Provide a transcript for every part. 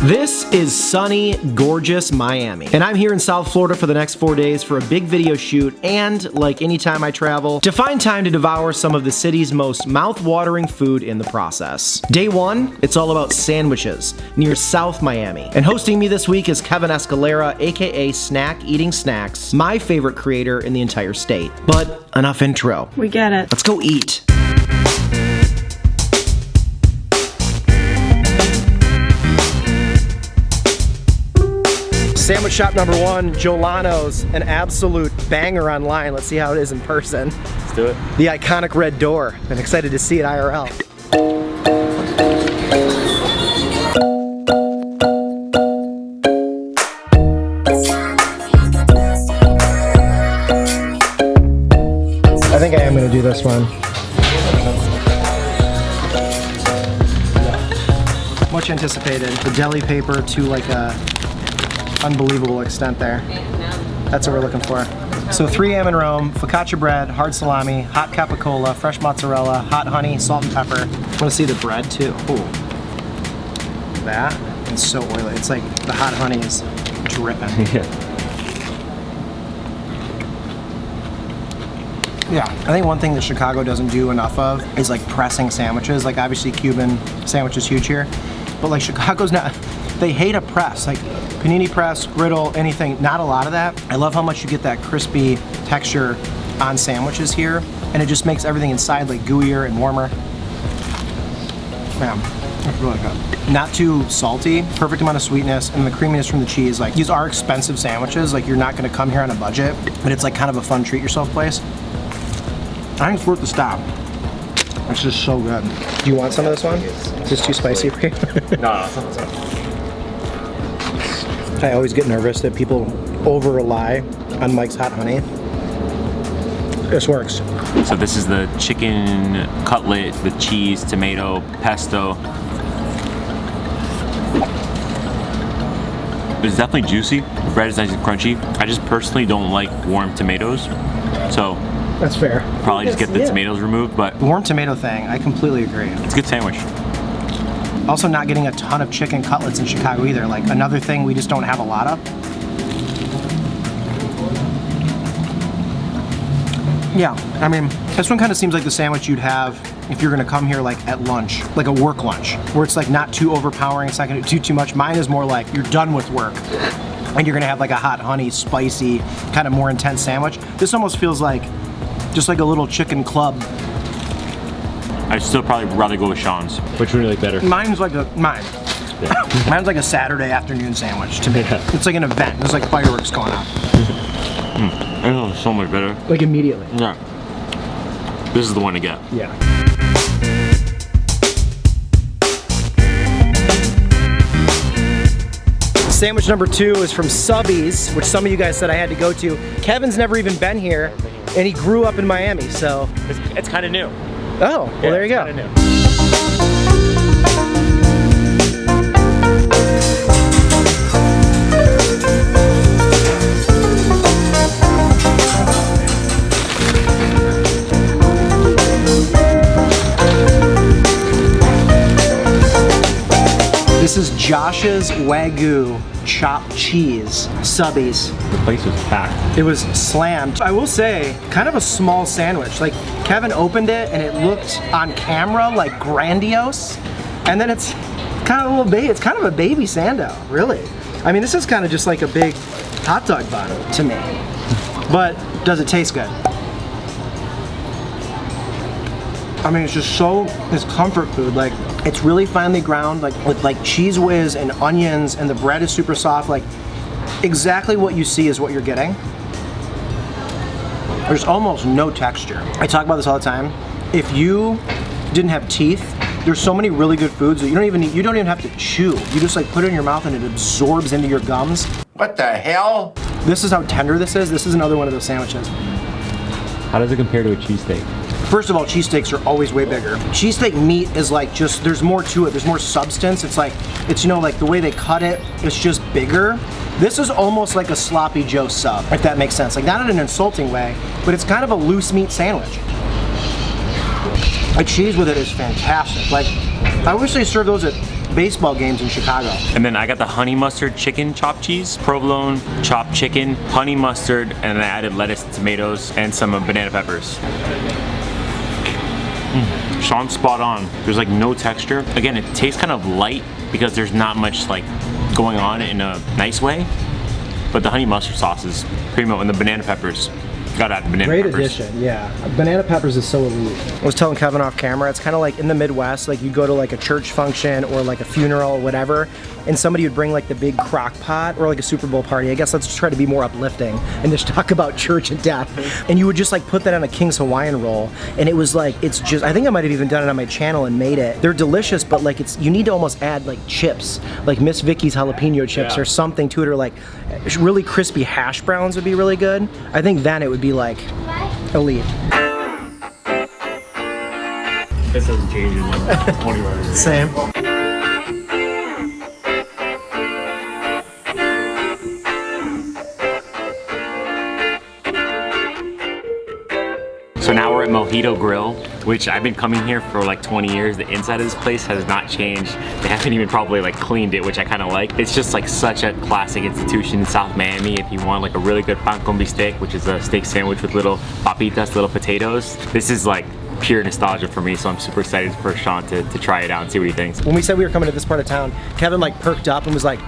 This is sunny, gorgeous Miami, and I'm here in South Florida for the next 4 days for a big video shoot and, like any time I travel, to find time to devour some of the city's most mouth-watering food in the process. Day one, it's all about sandwiches near South Miami, and hosting me this week is Kevin Escalera, aka Snack Eating Snacks, my favorite creator in the entire state. But enough intro. We get it. Let's go eat. Sandwich shop number one, Jolos, an absolute banger online. Let's see how it is in person. Let's do it. The iconic red door. I'm excited to see it IRL. I think I am going to do this one. Much anticipated. The deli paper to like a unbelievable extent there. That's what we're looking for. So 3 a.m. in Rome, focaccia bread, hard salami, hot capicola, fresh mozzarella, hot honey, salt and pepper. I want to see the bread too. Ooh. That is so oily. It's like the hot honey is dripping. Yeah, I think one thing that Chicago doesn't do enough of is like pressing sandwiches. Like obviously Cuban sandwich is huge here, but like Chicago's not, they hate a press. Like panini press, griddle, anything, not a lot of that. I love how much you get that crispy texture on sandwiches here, and it just makes everything inside like gooier and warmer. Man, that's really good. Not too salty, perfect amount of sweetness, and the creaminess from the cheese. Like these are expensive sandwiches, like you're not gonna come here on a budget, but it's like kind of a fun treat yourself place. I think it's worth the stop. It's just so good. Do you want some of this one? Is this too spicy for you? No. I always get nervous that people over-rely on Mike's hot honey. This works. So this is the chicken cutlet with cheese, tomato, pesto. It's definitely juicy. The bread is nice and crunchy. I just personally don't like warm tomatoes, so that's fair. Probably just get the tomatoes removed, but the warm tomato thing, I completely agree. It's a good sandwich. Also not getting a ton of chicken cutlets in Chicago either. Like another thing we just don't have a lot of. Yeah, I mean, this one kind of seems like the sandwich you'd have if you're gonna come here like at lunch, like a work lunch, where it's like not too overpowering, it's not gonna do too much. Mine is more like you're done with work and you're gonna have like a hot honey, spicy, kind of more intense sandwich. This almost feels like just like a little chicken club. I'd still probably rather go with Sean's. Which one do you like better? Mine's like mine's like a Saturday afternoon sandwich to me. Yeah. It's like an event. There's like fireworks going on. It's so much better. Like immediately. Yeah. This is the one to get. Yeah. Sandwich number 2 is from Subbies, which some of you guys said I had to go to. Kevin's never even been here, and he grew up in Miami, so. It's kind of new. Oh, well, there you go. This is Josh's Wagyu chopped cheese, Subbies. The place was packed. It was slammed. I will say, kind of a small sandwich. Like, Kevin opened it and it looked on camera like grandiose. And then it's kind of a little baby, it's kind of a baby sando, really. I mean, this is kind of just like a big hot dog bun to me. But does it taste good? I mean, it's just so, it's comfort food. Like, it's really finely ground, like with like cheese whiz and onions, and the bread is super soft. Like, exactly what you see is what you're getting. There's almost no texture. I talk about this all the time. If you didn't have teeth, there's so many really good foods that you don't even have to chew. You just like put it in your mouth and it absorbs into your gums. What the hell? This is how tender this is. This is another one of those sandwiches. How does it compare to a cheesesteak? First of all, cheesesteaks are always way bigger. Cheesesteak meat is like just, there's more to it. There's more substance. It's like, it's, you know, like the way they cut it, it's just bigger. This is almost like a sloppy Joe sub, if that makes sense. Like, not in an insulting way, but it's kind of a loose meat sandwich. The cheese with it is fantastic. Like, I wish they served those at baseball games in Chicago. And then I got the honey mustard chicken chopped cheese, provolone chopped chicken, honey mustard, and then I added lettuce, tomatoes, and some banana peppers. Sean's spot on. There's like no texture. Again, it tastes kind of light because there's not much like going on in a nice way. But the honey mustard sauce is primo, and the banana peppers. Gotta add banana peppers. Great addition, yeah. Banana peppers is so elite. I was telling Kevin off camera, it's kind of like in the Midwest, like you go to like a church function or like a funeral or whatever, and somebody would bring like the big crock pot or like a Super Bowl party. I guess let's try to be more uplifting and just talk about church and death. And you would just like put that on a King's Hawaiian roll, and it was like, it's just, I think I might have even done it on my channel and made it. They're delicious, but like you need to almost add like chips, like Miss Vicky's jalapeno chips or something to it, or like really crispy hash browns would be really good. I think then it would be like elite. This doesn't change in like 20 hours. Same. So now we're at Mojito Grill, which I've been coming here for like 20 years. The inside of this place has not changed. They haven't even probably like cleaned it, which I kind of like. It's just like such a classic institution in South Miami. If you want like a really good pan con bistec, which is a steak sandwich with little papitas, little potatoes, this is like pure nostalgia for me, so I'm super excited for Sean to try it out and see what he thinks. When we said we were coming to this part of town, Kevin like perked up and was like,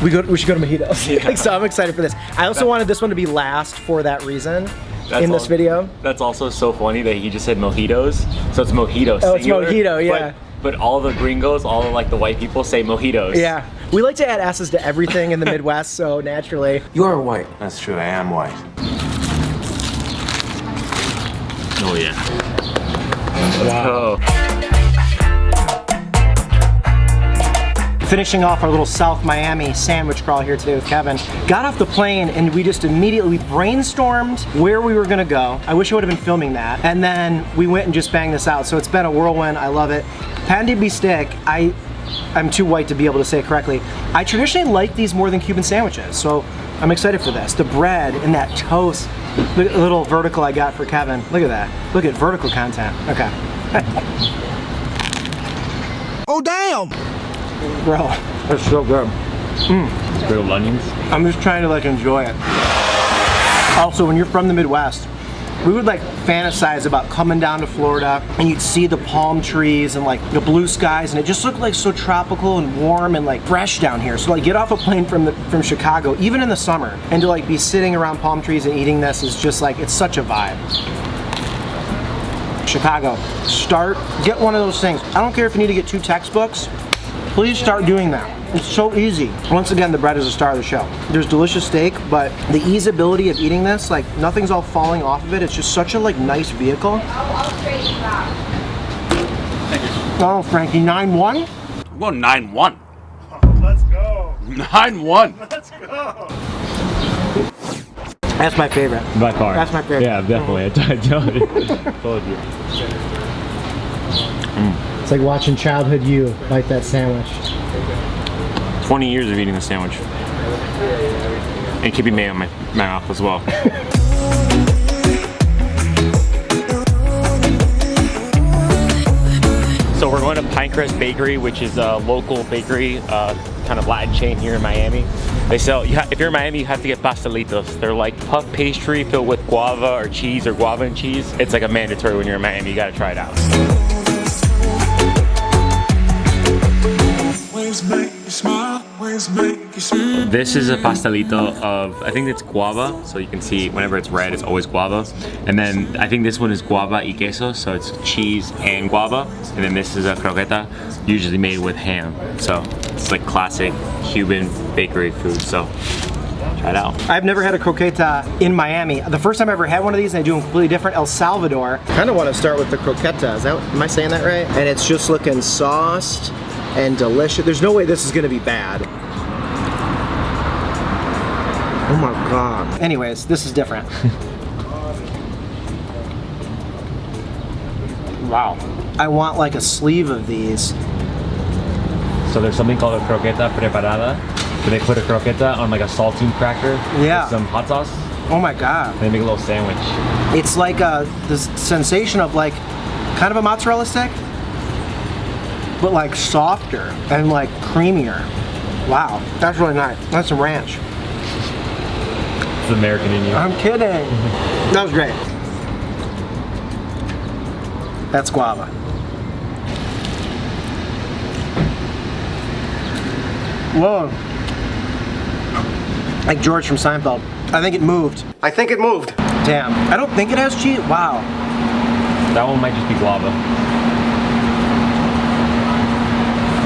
we should go to Mojitos. Yeah. So I'm excited for this. I also wanted this one to be last for that reason. This video. That's also so funny that he just said mojitos, so it's mojito Oh, singular, it's mojito, yeah. But all the gringos, all of like the white people say mojitos. Yeah. We like to add S's to everything in the Midwest, so naturally. You are white. That's true, I am white. Oh yeah. Wow. Finishing off our little South Miami sandwich crawl here today with Kevin. Got off the plane and we just immediately brainstormed where we were gonna go. I wish I would have been filming that. And then we went and just banged this out. So it's been a whirlwind, I love it. Pan de bistec, I'm too white to be able to say it correctly. I traditionally like these more than Cuban sandwiches, so I'm excited for this. The bread and that toast, look at the little vertical I got for Kevin. Look at that, look at vertical content, okay. Oh damn! Bro, that's so good. Grilled onions. I'm just trying to like enjoy it. Also, when you're from the Midwest, we would like fantasize about coming down to Florida and you'd see the palm trees and like the blue skies, and it just looked like so tropical and warm and like fresh down here. So like get off a plane from Chicago, even in the summer, and to like be sitting around palm trees and eating this is just like, it's such a vibe. Chicago, get one of those things. I don't care if you need to get 2 textbooks. Please start doing that. It's so easy. Once again, the bread is the star of the show. There's delicious steak, but the easeability of eating this, like nothing's all falling off of it. It's just such a like nice vehicle. Oh, Frankie, 9-1? I'm going 9-1. Let's go. 9-1. Let's go. That's my favorite. By far. That's my favorite. Yeah, definitely. I told you. It's like watching childhood you bite that sandwich. 20 years of eating this sandwich. And keeping mayo in my mouth as well. So we're going to Pinecrest Bakery, which is a local bakery, kind of Latin chain here in Miami. They sell, if you're in Miami, you have to get pastelitos. They're like puff pastry filled with guava or cheese or guava and cheese. It's like a mandatory when you're in Miami, you gotta try it out. This is a pastelito of, I think it's guava, so you can see whenever it's red, it's always guava. And then I think this one is guava y queso, so it's cheese and guava. And then this is a croqueta, usually made with ham. So it's like classic Cuban bakery food, so try it out. I've never had a croqueta in Miami. The first time I ever had one of these, and I do them completely different, El Salvador. I kind of want to start with the croqueta. Am I saying that right? And it's just looking sauced and delicious. There's no way this is gonna be bad. Oh my God. Anyways, this is different. Wow. I want like a sleeve of these. So there's something called a croqueta preparada. So they put a croqueta on like a saltine cracker with some hot sauce. Oh my God. And they make a little sandwich. It's like this sensation of like kind of a mozzarella stick. but like softer and like creamier. Wow, that's really nice. That's some ranch. It's American in you. I'm kidding. That was great. That's guava. Whoa. Like George from Seinfeld. I think it moved. I think it moved. Damn. I don't think it has cheese. Wow. That one might just be guava.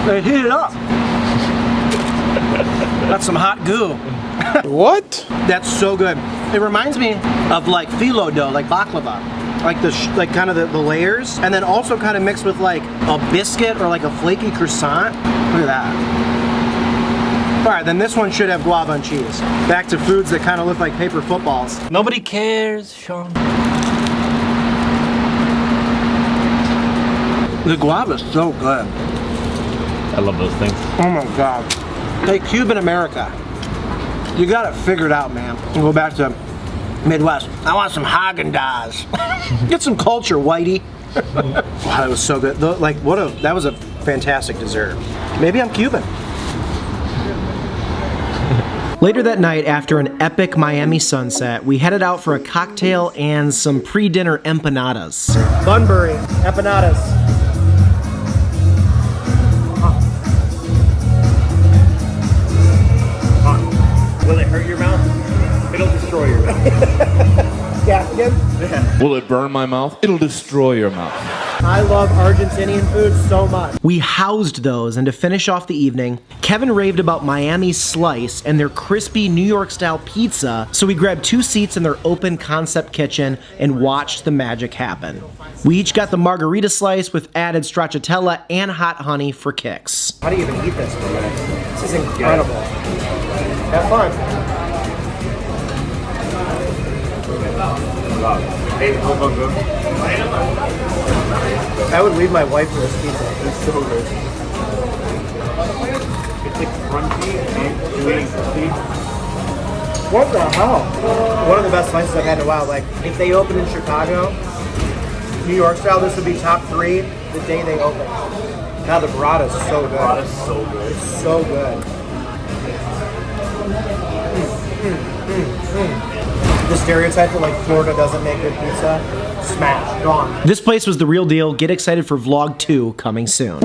They heat it up. That's some hot goo. What? That's so good. It reminds me of like phyllo dough, like baklava. Like the kind of the layers, and then also kind of mixed with like a biscuit or like a flaky croissant. Look at that. All right, then this one should have guava and cheese. Back to foods that kind of look like paper footballs. Nobody cares, Sean. The guava is so good. I love those things. Oh my God. Hey, Cuban America, you got it figured out, man. We'll go back to Midwest. I want some Haagen-Dazs. Get some culture, whitey. Wow, that was so good. That was a fantastic dessert. Maybe I'm Cuban. Later that night, after an epic Miami sunset, we headed out for a cocktail and some pre-dinner empanadas. Bunbury, empanadas. Will it hurt your mouth? It'll destroy your mouth. Yeah, again? Will it burn my mouth? It'll destroy your mouth. I love Argentinian food so much. We housed those, and to finish off the evening, Kevin raved about Miami's Slice and their crispy New York-style pizza, so we grabbed 2 seats in their open concept kitchen and watched the magic happen. We each got the margarita slice with added stracciatella and hot honey for kicks. How do you even eat this? This is incredible. Have fun. I would leave my wife for this pizza. It's so good. It's like crunchy and gooey crispy. What the hell? One of the best slices I've had in a while. Like, if they open in Chicago, New York style, this would be top 3 the day they open. Now the burrata is so good. Burrata's so good. It's so good. The stereotype that like Florida doesn't make good pizza, smash, gone. This place was the real deal. Get excited for vlog 2 coming soon.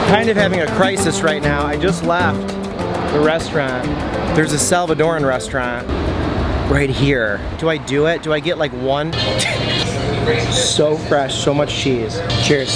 Kind of having a crisis right now. I just left the restaurant. There's a Salvadoran restaurant right here. Do I do it? Do I get like one? So fresh, so much cheese. Cheers.